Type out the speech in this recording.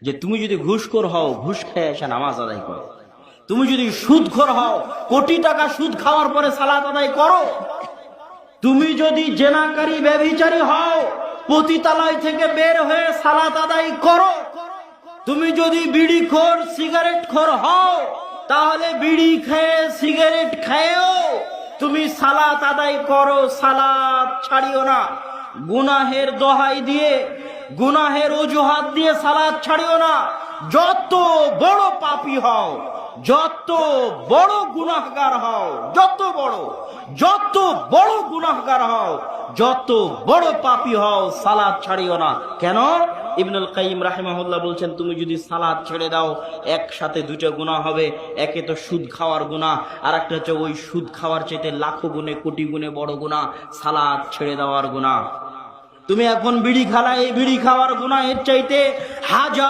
যে তুমি যদি ঘুষখোর হও, ঘুষ খেয়ে এসে নামাজ আদায় করো। তুমি যদি সুদখোর হও, কোটি টাকা সুদ খাওয়ার পরে সালাত আদায় করো। তুমি যদি জেনাকারী ব্যভিচারী হও, পতিতালয় থেকে বের হয়ে সালাত আদায় করো। তুমি যদি বিড়িখোর সিগারেটখোর হও, তাহলে বিড়ি খেয়ে সিগারেট খেয়েও তুমি সালাত আদায় করো, সালাত ছাড়িও না। গুনাহের দোহাই দিয়ে, গুনাহের অজুহাত দিয়ে সালাত ছাড়িও না। যত বড় পাপী হও, যত বড় গুনাহগার হও, যত বড় গুনাহগার হও, যত বড় পাপী হও, সালাত ছাড়িও না। কেন? ইবনুল কাইয়িম রাহিমাহুল্লাহ বলছেন, তুমি যদি সালাত ছেড়ে দাও, একসাথে দুটো গুনাহ হবে। একে তো সুদ খাওয়ার গুনাহ, আর একটা হচ্ছে ওই সুদ খাওয়ার চাইতে লাখো গুণে কোটি গুণে বড় গুনাহ, সালাত ছেড়ে দেওয়ার গুনাহ। তুমি এখন বিড়ি খালা, এই বিড়ি খাওয়ার গুনাহ এর চাইতে হাজার